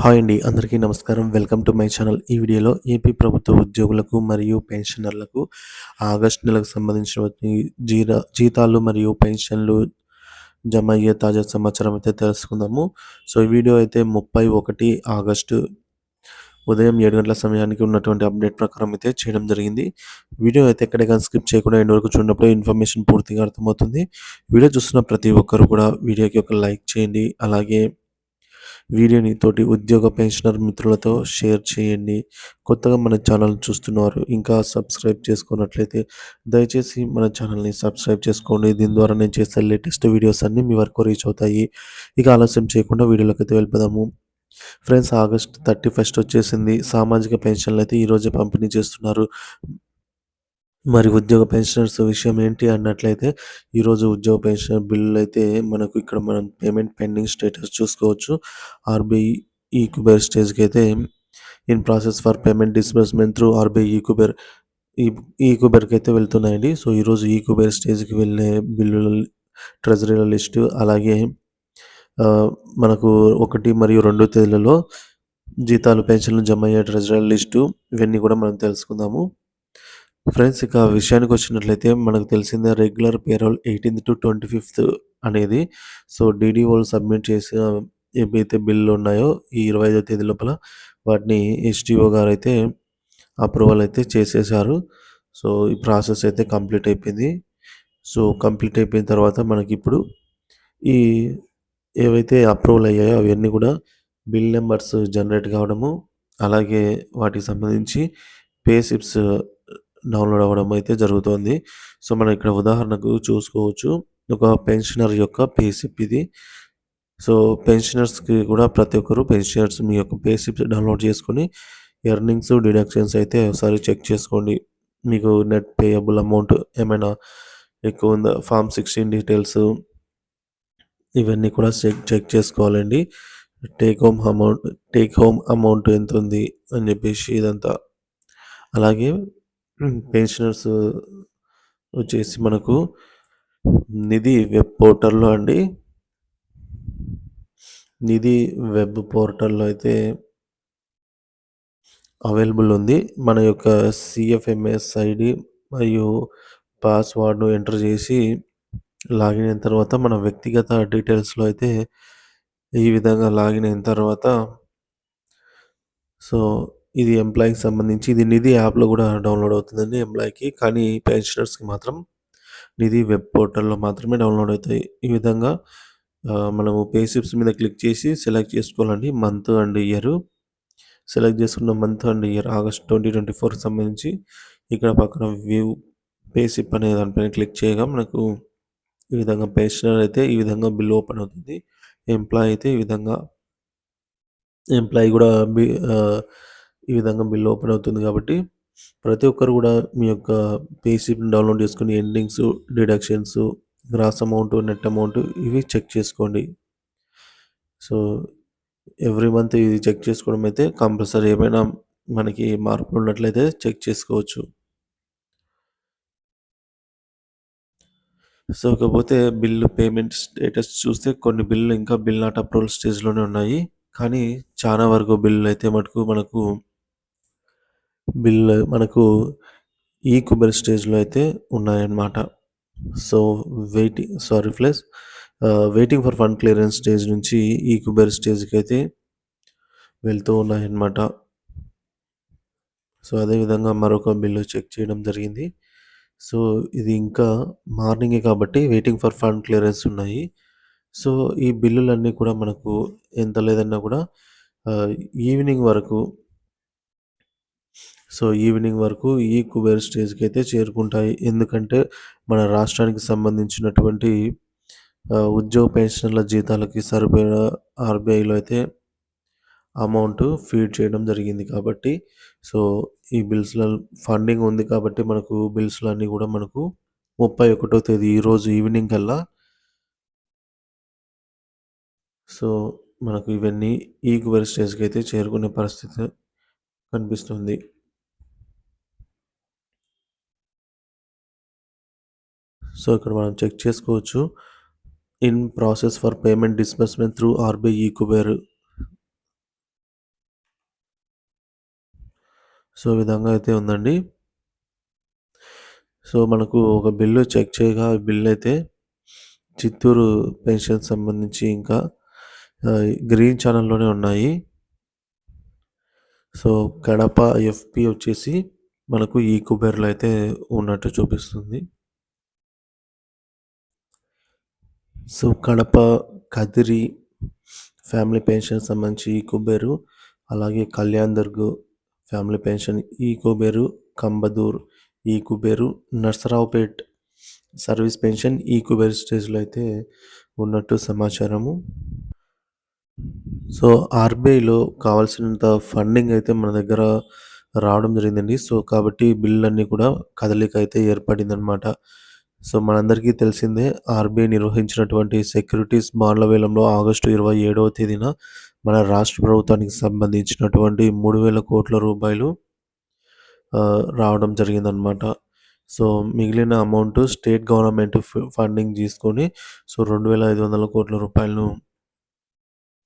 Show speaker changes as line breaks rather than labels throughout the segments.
Hi అండి. అందరికీ నమస్కారం. Welcome to my channel. ఈ వీడియోలో ఏపీ ప్రభుత్వ ఉద్యోగులకు మరియు పెన్షనర్లకు ఆగస్టు నెలకు సంబంధించినటువంటి జీతాలు మరియు పెన్షన్లు జమ అయ్యే తాజా సమాచారం అయితే తెలుసుకుందాము. సో, ఈ వీడియో అయితే 31 ఆగస్టు ఉదయం 7 గంటల సమయానికి ఉన్నటువంటి అప్డేట్ ప్రకారం అయితే చేయడం జరిగింది. వీడియో అయితే ఎక్కడ గాని స్కిప్ చేయకుండా ఎండ్ వరకు చూడనప్పుడు ఇన్ఫర్మేషన్ పూర్తిగా అర్థమవుతుంది. వీడియో చూస్తున్న ప్రతి ఒక్కరు కూడా వీడియోకి ఒక లైక్ చేయండి. అలాగే వీడియోని తోటి ఉద్యోగ పెన్షనర్ మిత్రులతో షేర్ చేయండి. కొత్తగా మన ఛానల్ చూస్తున్నవారు ఇంకా సబ్స్క్రైబ్ చేసుకున్నట్లయితే దయచేసి మన ఛానల్ని సబ్స్క్రైబ్ చేసుకోండి. దీని ద్వారా నేను చేసే లేటెస్ట్ వీడియోస్ అన్నీ మీ వరకు రీచ్ అవుతాయి. ఇక ఆలస్యం చేయకుండా వీడియోలోకి అయితే వెళ్ళిపోదాము. ఫ్రెండ్స్, ఆగస్ట్ 31 వచ్చేసింది. సామాజిక పెన్షన్లు అయితే ఈరోజే పంపిణీ చేస్తున్నారు. మరి ఉద్యోగ పెన్షనర్స్ విషయం ఏంటి అన్నట్లయితే, ఈరోజు ఉద్యోగ పెన్షన్ బిల్లులు అయితే మనకు ఇక్కడ మనం పేమెంట్ పెండింగ్ స్టేటస్ చూసుకోవచ్చు. ఆర్‌బీఐ ఈ-కుబేర్ స్టేజ్‌కి అయితే in process for payment disbursement through RBI e-Kuber ఈ ఈ-కుబేర్‌కి అయితే వెళ్తున్నాయండి. సో, ఈరోజు ఈ-కుబేర్ స్టేజ్‌కి వెళ్ళే బిల్లుల ట్రెజరీల లిస్టు అలాగే మనకు 1 మరియు 2 తేదీలలో జీతాలు, పెన్షన్లు జమ అయ్యే ట్రెజరీల లిస్టు ఇవన్నీ కూడా మనం తెలుసుకుందాము. ఫ్రెండ్స్, ఇక విషయానికి వచ్చినట్లయితే మనకు తెలిసిందే రెగ్యులర్ పేరోల్ 18-25 అనేది. సో, డీడీఓలు సబ్మిట్ చేసిన ఏవైతే బిల్లులు ఉన్నాయో ఈ 25వ తేదీ లోపల వాటిని ఎస్‌డీఓ గారైతే అప్రూవల్ అయితే చేసేశారు. సో, ఈ ప్రాసెస్ అయితే కంప్లీట్ అయిపోయింది. సో, కంప్లీట్ అయిపోయిన తర్వాత మనకిప్పుడు ఈ ఏవైతే అప్రూవల్ అయ్యాయో అవన్నీ కూడా బిల్ నంబర్స్ జనరేట్ కావడము, అలాగే వాటికి సంబంధించి పే స్లిప్స్ డౌన్‌లోడ్ అవ్వడం అయితే జరుగుతోంది. సో, మనం ఇక్కడ ఉదాహరణకు చూసుకోవచ్చు. ఒక పెన్షనర్ యొక్క పే స్లిప్ ఇది. సో, పెన్షనర్స్‌కి కూడా ప్రతి ఒక్కరు పెన్షనర్స్ మీ యొక్క పే స్లిప్స్ డౌన్‌లోడ్ చేసుకొని ఎర్నింగ్స్, డిడక్షన్స్ అయితే ఒకసారి చెక్ చేసుకోండి. మీకు నెట్ పేయబుల్ అమౌంట్ ఏమైనా ఎక్కువ ఉందా, ఫార్మ్ 16 డీటెయిల్స్ ఇవన్నీ కూడా చెక్ చేసుకోవాలండి. Take home amount take home amount ఎంతుంది అని చెప్పేసి ఇదంతా. అలాగే పెన్షనర్స్ వచ్చేసి మనకు నిధి వెబ్ పోర్టల్‌లో అండి. నిధి వెబ్ పోర్టల్‌లో అయితే అవైలబుల్ ఉంది. మన యొక్క సీఎఫ్ఎంఎస్ ఐడీ మరియు పాస్‌వర్డ్‌ను ఎంటర్ చేసి లాగిన్ అయిన తర్వాత మన వ్యక్తిగత డీటెయిల్స్‌లో అయితే ఈ విధంగా లాగిన్ అయిన తర్వాత సో, ఇది ఎంప్లాయీకి సంబంధించి ఇది నిధి యాప్‌లో కూడా డౌన్‌లోడ్ అవుతుందండి ఎంప్లాయీకి. కానీ పెన్షనర్స్‌కి మాత్రం నిధి వెబ్ పోర్టల్‌లో మాత్రమే డౌన్‌లోడ్ అవుతాయి. ఈ విధంగా మనము పే స్లిప్స్ మీద క్లిక్ చేసి సెలెక్ట్ చేసుకోవాలండి. Month and year. సెలెక్ట్ చేసుకున్న మంత్ అండ్ ఇయర్ ఆగస్ట్ 2024కి సంబంధించి ఇక్కడ పక్కన వ్యూ పే స్లిప్ అనే దానిపైన క్లిక్ చేయగా మనకు ఈ విధంగా పెన్షనర్ అయితే ఈ విధంగా బిల్ ఓపెన్ అవుతుంది. ఎంప్లాయీ అయితే ఈ విధంగా ఎంప్లాయీ కూడా ఈ విధంగా బిల్ ఓపెన్ అవుతుంది కాబట్టి ప్రతి ఒక్కరు కూడా మీ యొక్క పే స్లిప్‌ని డౌన్‌లోడ్ చేసుకొని endings, deductions, gross amount, net amount ఇవి చెక్ చేసుకోండి. సో, ఎవ్రీ మంత్ ఇది చెక్ చేసుకోవడం అయితే కంపల్సరీ. ఏమైనా మనకి మార్పులు ఉన్నట్లయితే చెక్ చేసుకోవచ్చు. సో, ఇకపోతే బిల్లు పేమెంట్ స్టేటస్ చూస్తే కొన్ని బిల్లులు ఇంకా బిల్ నాట్ అప్రూవల్ స్టేజ్‌లోనే ఉన్నాయి. కానీ చాలా వరకు బిల్లులైతే మటుకు మనకు ఈ కుబేర్ స్టేజ్‌లో అయితే ఉన్నాయన్నమాట. So, waiting for fund clearance stage నుంచి ఈ కుబేర్ స్టేజ్‌కి అయితే వెళ్తూ ఉన్నాయన్నమాట. సో, అదే విధంగా మరొక బిల్లు చెక్ చేయడం జరిగింది. సో, ఇది ఇంకా మార్నింగే కాబట్టి వెయిటింగ్ ఫర్ ఫండ్ క్లియరెన్స్ ఉన్నాయి. సో, ఈ బిల్లులన్నీ కూడా మనకు ఎంత లేదన్నా కూడా ఆహ్, ఈవినింగ్ వరకు ఈవినింగ్ వరకు ఈ కుబేర్ స్టేజ్‌కైతే చేరుకుంటాయి. ఎందుకంటే మన రాష్ట్రానికి సంబంధించినటువంటి ఉద్యోగ పెన్షనర్ల జీతాలకి సరిపడా ఆర్‌బీఐలో అయితే అమౌంట్ ఫీడ్ చేయడం జరిగింది కాబట్టి, సో, ఈ బిల్స్‌లో ఫండింగ్ ఉంది కాబట్టి మనకు బిల్స్‌లన్నీ కూడా మనకు 31వ తేదీ ఈరోజు ఈవినింగ్ కల్లా సో, మనకు ఇవన్నీ ఈక్వల్ స్టేజ్‌కైతే చేరుకునే పరిస్థితి కనిపిస్తుంది. సో, ఇక్కడ మనం చెక్ చేసుకోవచ్చు. In process for payment disbursement through RBI ఈ కుబేర్ సో, ఈ విధంగా అయితే ఉందండి. సో, మనకు ఒక బిల్లు చెక్ చేయగా ఆ బిల్లయితే చిత్తూరు పెన్షన్ సంబంధించి ఇంకా గ్రీన్ ఛానెల్‌లోనే ఉన్నాయి. సో, కడప ఎఫ్‌పి వచ్చేసి మనకు ఈ కుబేర్‌లో అయితే ఉన్నట్టు చూపిస్తుంది. So, Kadapa, Kadiri family pension సంబంధించి ఈ కుబేరు, అలాగే కళ్యాణ్ దుర్గ్ ఫ్యామిలీ పెన్షన్ ఈ కుబేరు, కంబదూర్ ఈ కుబేరు, నర్సరావుపేట్ సర్వీస్ పెన్షన్ ఈ కుబేర్ స్టేజ్‌లో అయితే ఉన్నట్టు సమాచారము. సో, ఆర్‌బీఐలో కావాల్సినంత ఫండింగ్ అయితే మన దగ్గర రావడం జరిగిందండి. సో, కాబట్టి బిల్లులన్నీ కూడా కదలిక అయితే ఏర్పడిందనమాట. సో, మనందరికీ తెలిసిందే ఆర్‌బీఐ నిర్వహించినటువంటి సెక్యూరిటీస్ బాండ్ల వేలంలో ఆగస్టు 27వ తేదీన మన రాష్ట్ర ప్రభుత్వానికి సంబంధించినటువంటి 3,000 కోట్ల రూపాయలు రావడం జరిగిందనమాట. సో, మిగిలిన అమౌంట్ స్టేట్ గవర్నమెంట్ ఫండింగ్ తీసుకొని సో, 2,500 కోట్ల రూపాయలను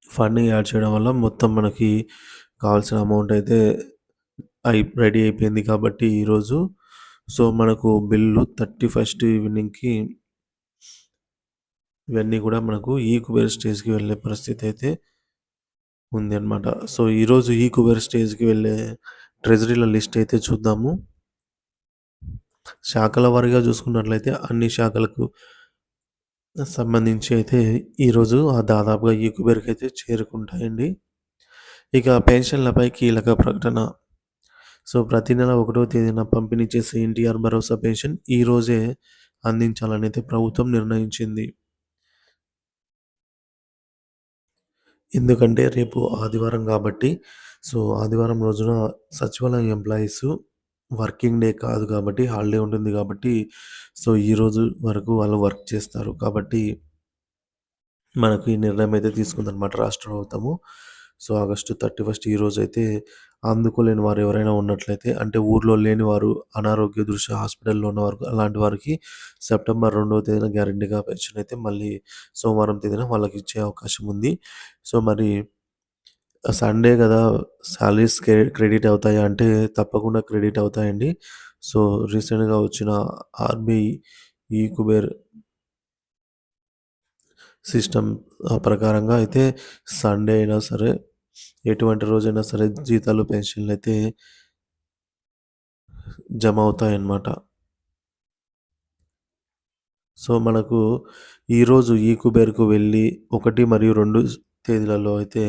ఫండింగ్ యాడ్ చేయడం వల్ల మొత్తం మనకి కావాల్సిన అమౌంట్ అయితే రెడీ అయిపోయింది కాబట్టి ఈరోజు సో, మనకు బిల్లు 31st ఈవినింగ్‌కి ఇవన్నీ కూడా మనకు ఈ కుబేర్ స్టేజ్‌కి వెళ్ళే పరిస్థితి అయితే ఉంది అనమాట. సో, ఈరోజు ఈ కుబేర్ స్టేజ్‌కి వెళ్ళే ట్రెజరీల లిస్ట్ అయితే చూద్దాము. శాఖల వారీగా చూసుకున్నట్లయితే అన్ని శాఖలకు సంబంధించి అయితే ఈరోజు దాదాపుగా ఈ కుబేర్‌కి అయితే చేరుకుంటాయండి. ఇక పెన్షన్లపై కీలక ప్రకటన. సో, ప్రతి నెల 1వ తేదీన పంపిణీ చేసే ఎన్టీఆర్ భరోసా పెన్షన్ ఈ రోజే అందించాలనైతే ప్రభుత్వం నిర్ణయించింది. ఎందుకంటే రేపు ఆదివారం కాబట్టి, సో, ఆదివారం రోజున సచివాలయం ఎంప్లాయీసు వర్కింగ్ డే కాదు కాబట్టి హాలిడే ఉంటుంది కాబట్టి, సో, ఈరోజు వరకు వాళ్ళు వర్క్ చేస్తారు. కాబట్టి మనకు ఈ నిర్ణయం అయితే తీసుకుందనమాట రాష్ట్ర ప్రభుత్వము. సో, ఆగస్టు 31 ఈరోజైతే అందుకోలేని వారు ఎవరైనా ఉన్నట్లయితే అంటే ఊర్లో లేని వారు, అనారోగ్య దృష్ట్యా హాస్పిటల్‌లో ఉన్నవారు అలాంటి వారికి సెప్టెంబర్ 2వ తేదీన గ్యారంటీగా పెన్షన్ అయితే మళ్ళీ సోమవారం తేదీన వాళ్ళకిచ్చే అవకాశం ఉంది. సో, మరి సండే గదా! సాలరీస్ క్రెడిట్ అవుతాయా అంటే తప్పకుండా క్రెడిట్ అవుతాయండి. సో, రీసెంట్‌గా వచ్చిన ఆర్‌బీఐ ఈ కుబేర్ సిస్టమ్ ప్రకారంగా అయితే సండే అయినా సరే, ఎటువంటి రోజైనా సరే జీతాలు, పెన్షన్‌లయితే జమ అవుతాయన్నమాట. సో, మనకు ఈరోజు ఈ కుబేర్‌కు వెళ్ళి 1 మరియు 2 తేదీలలో అయితే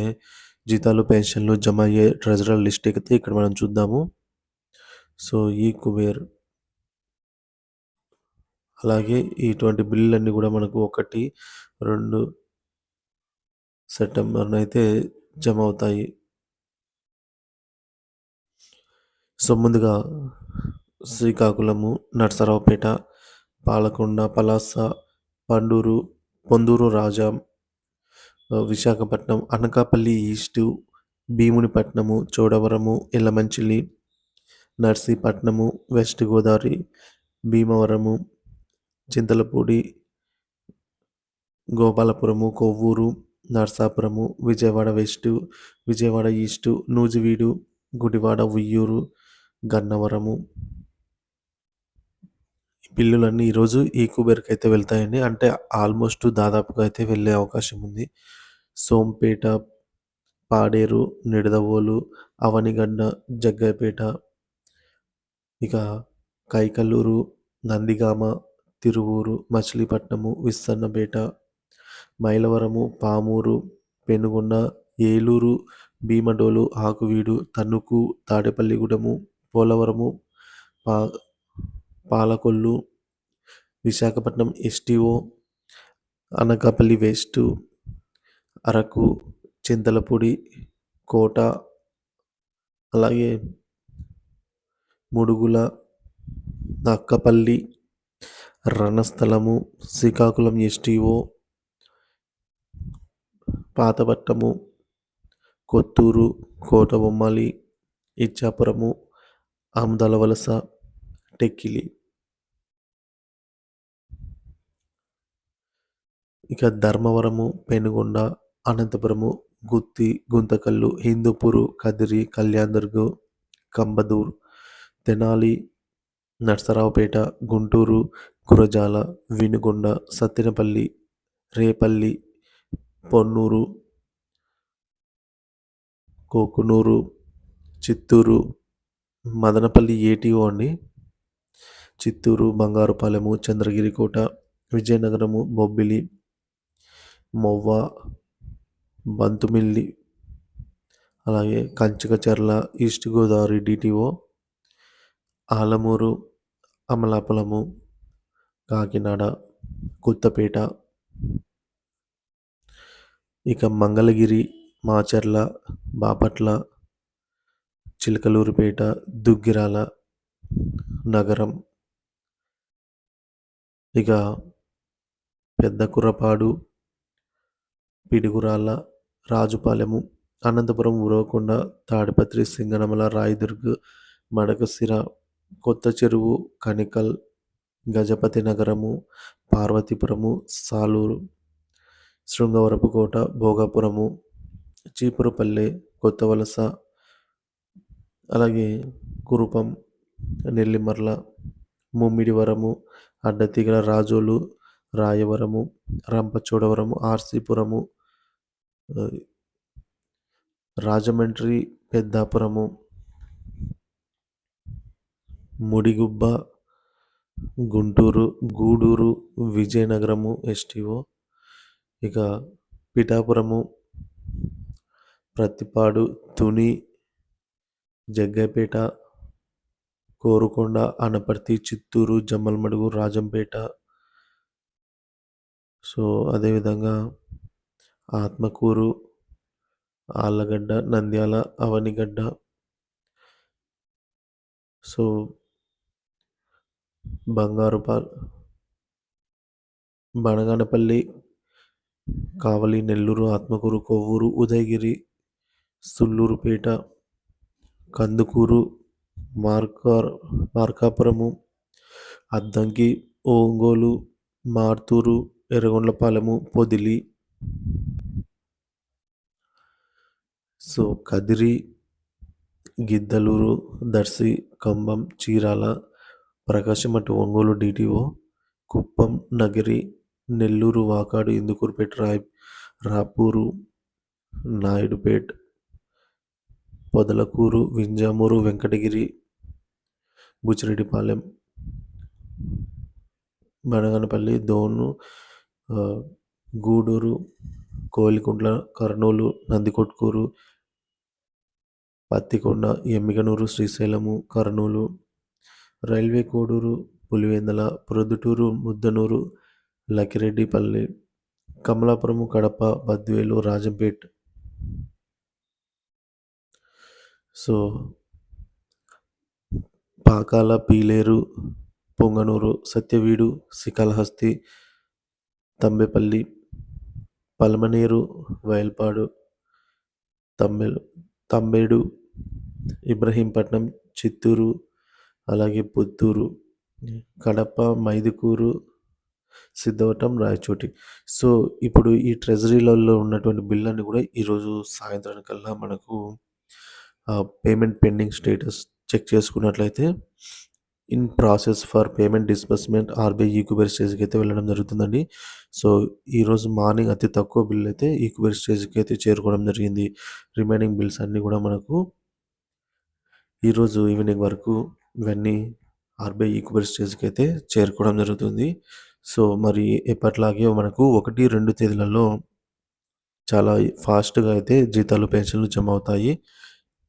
జీతాలు, పెన్షన్‌లు జమ అయ్యే ట్రెజరర్ లిస్ట్ అయితే ఇక్కడ మనం చూద్దాము. సో, ఈ కుబేర్ అలాగే ఇటువంటి బిల్లులన్నీ గూడా మనకు 1, 2 సెప్టెంబర్‌నైతే జమ అవుతాయి. సో, ముందుగా Srikakulam, Narasaraopet, Palakonda, Palasa, Panduru, Ponduru Rajam, Visakhapatnam, Anakapalli East, Bheemunipatnam, Chodavaram, Yelamanchili, Narsipatnam, West Godavari, Bhimavaram, Chintalapudi, Gopalapuram, Kovvur, Narasapuram, Vijayawada West, Vijayawada East, Nuzvid, Gudivada, Vuyyuru, Gannavaram. ఈ బిల్లులన్నీ ఈరోజు ఈ కుబేర్‌కైతే వెళ్తాయండి. అంటే ఆల్మోస్ట్ దాదాపుగా అయితే వెళ్ళే అవకాశం ఉంది. సోంపేట, పాడేరు, నిడదవోలు, అవనిగడ్డ, జగ్గయ్యపేట, ఇక కైకలూరు, నందిగామ, తిరువూరు, మచిలీపట్నము, విస్సన్నపేట, మైలవరము, పామూరు, పెనుగొండ, ఏలూరు, భీమడోలు, ఆకువీడు, తణుకు, తాడేపల్లిగూడెము, పోలవరము, పా పాలకొల్లు, విశాఖపట్నం ఎస్టీఓ, అనకాపల్లి వెస్టు, అరకు, చింతలపూడి, కోట, అలాగే ముడుగుల, నక్కపల్లి, రణస్థలము, శ్రీకాకుళం ఎస్టీఓ, పాతపట్నము, కొత్తూరు, కోటబొమ్మాలి, ఇచ్చాపురము, ఆముదాలవలస, టెక్కిలి. ఇక ధర్మవరము, పెనుగొండ, అనంతపురము, గుత్తి, గుంతకల్లు, హిందూపూరు, కదిరి, కళ్యాణ్ దుర్గ్, కంబదూర్, తెనాలి, నర్సరావుపేట, గుంటూరు, గురజాల, వినుకొండ, సత్తెనపల్లి, రేపల్లి, పొన్నూరు, కోకునూరు, చిత్తూరు, మదనపల్లి ఏటీఓ అండి, చిత్తూరు, బంగారుపాలెము, చంద్రగిరికోట, విజయనగరము, బొబ్బిలి, మొవ్వ, బంతుమిల్లి, అలాగే కంచికచర్ల, ఈస్ట్ గోదావరి డిటిఓ, ఆలమూరు, అమలాపురము, కాకినాడ, కొత్తపేట, ఇక మంగళగిరి, మాచర్ల, బాపట్ల, చిలకలూరిపేట, దుగ్గిరాల నగరం, ఇక పెద్ద కుర్రపాడు, పిడుగురాళ్ళ, రాజుపాలెము, అనంతపురం, ఉరవకొండ, తాడిపత్రి, సింగనమల, రాయదుర్గ్, మడకశిర, కొత్త చెరువు, కనికల్, గజపతి నగరము, పార్వతీపురము, సాలూరు, శృంగవరపుకోట, భోగాపురము, చీపురుపల్లె, కొత్తవలస, అలాగే కురుపం, నెల్లిమర్ల, ముమ్మిడివరము, అడ్డతీగల, రాజోలు, రాయవరము, రంపచోడవరము, ఆర్సీపురము, రాజమండ్రి, పెద్దాపురము, ముడిగుబ్బ, గుంటూరు, గూడూరు, విజయనగరము ఎస్టీఓ, ఇక పిఠాపురము, ప్రత్తిపాడు, తుని, జగ్గైపేట, కోరుకొండ, అనపర్తి, చిత్తూరు, జమ్మలమడుగు, రాజంపేట, సో అదేవిధంగా ఆత్మకూరు, ఆళ్ళగడ్డ, నంద్యాల, అవనిగడ్డ, సో బనగానపల్లి, కావలి, నెల్లూరు, ఆత్మకూరు, కొవ్వూరు, ఉదయగిరి, సుళ్ళూరుపేట, కందుకూరు, మార్కాపురము, అద్దంకి, ఒంగోలు, మార్తూరు, ఎర్రగొండ్లపాలెము, పొదిలి, సో కదిరి, గిద్దలూరు, దర్శి, కంబం, చీరాల, ప్రకాశం అటు Ongole DTO, Kuppam, Nagari, Nellore, Vakadu, Indukurpet, Rapur, నాయుడుపేట్, Podalakuru, Vinjamuru, Venkatagiri, Buchireddypalem, Banaganapalle, Dhone, Gudur, Koilkuntla, Kurnool, Nandikotkur, Pattikonda, Yemmiganur, Srisailam, Kurnool, Railway Koduru, Pulivendula, Proddatur, Muddanur, Lakkireddipalli, Kamalapuram, Kadapa, Badvel, Rajampet, so Pakala, Pileru, Punganur, Satyavedu, Srikalahasti, Thamballapalle, Palamaner, Vayalpad, Tambedu, Ibrahimpatnam, Chittoor, అలాగే పుత్తూరు, కడప, మైదుకూరు, సిద్ధవటం, రాయచోటి. సో ఇప్పుడు ఈ ట్రెజరీలలో ఉన్నటువంటి బిల్లు కూడా ఈరోజు సాయంత్రానికల్లా మనకు పేమెంట్ పెండింగ్ స్టేటస్ చెక్ చేసుకున్నట్లయితే in process for payment disbursement RBI e-Kuber స్టేజ్కి అయితే వెళ్ళడం జరుగుతుందండి. సో ఈరోజు మార్నింగ్ అతి తక్కువ బిల్ అయితే ఈక్యూబర్ స్టేజ్కి అయితే చేరుకోవడం జరిగింది. రిమైనింగ్ బిల్స్ అన్నీ కూడా మనకు ఈరోజు ఈవినింగ్ వరకు ఇవన్నీ ఆర్బీఐ ఈక్యూబర్ స్టేజ్కి అయితే చేరుకోవడం జరుగుతుంది. సో మరి ఎప్పట్లాగే మనకు 1-2 తేదీలలో చాలా ఫాస్ట్గా అయితే జీతాలు, పెన్షన్లు జమ అవుతాయి.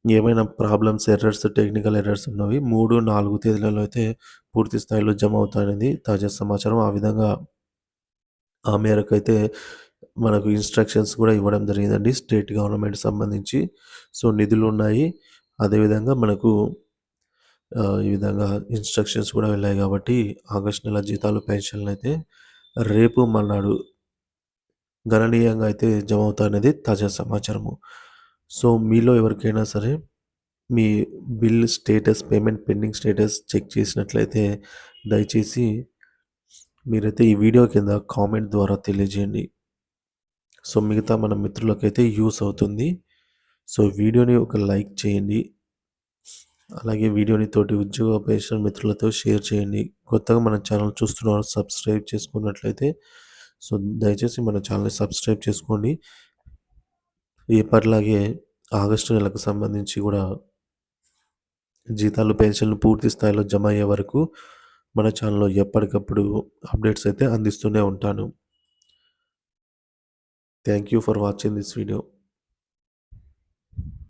ఏమైనా ప్రాబ్లమ్స్, ఎర్రర్స్, టెక్నికల్ ఎర్రర్స్ ఉన్నవి 3-4 తేదీలలో అయితే పూర్తి స్థాయిలో జమ అవుతాయనేది తాజా సమాచారం. ఆ విధంగా ఆ మేరకు అయితే మనకు ఇన్స్ట్రక్షన్స్ కూడా ఇవ్వడం జరిగిందండి స్టేట్ గవర్నమెంట్ సంబంధించి. సో నిధులు ఉన్నాయి, అదేవిధంగా మనకు ఈ విధంగా ఇన్స్ట్రక్షన్స్ కూడా వెళ్ళాయి కాబట్టి ఆగస్టు నెల జీతాలు, పెన్షన్లు అయితే రేపు మర్నాడు గణనీయంగా అయితే జమ అవుతాయనేది తాజా సమాచారము. సో మీలో ఎవరికైనా సరే మీ bill status, payment pending status check చేసినట్లయితే దయచేసి మీరైతే ఈ వీడియో కింద కామెంట్ ద్వారా తెలియజేయండి. సో మిగతా మన మిత్రులకైతే యూస్ అవుతుంది. సో వీడియోని ఒక లైక్ చేయండి. అలాగే వీడియోని తోటి ఉద్యోగ పెన్షన్ మిత్రులతో షేర్ చేయండి. కొత్తగా మన ఛానల్ చూస్తున్నవారు సబ్స్క్రైబ్ చేసుకున్నట్లయితే దయచేసి మన ఛానల్‌ని సబ్స్క్రైబ్ చేసుకోండి. ఎప్పటిలాగే ఆగస్టు నెలకు సంబంధించి కూడా జీతాలు, పెన్షన్‌లు పూర్తి స్థాయిలో జమ అయ్యే వరకు మన ఛానల్‌లో ఎప్పటికప్పుడు అప్డేట్స్ అయితే అందిస్తూనే ఉంటాను. Thank you for watching this video.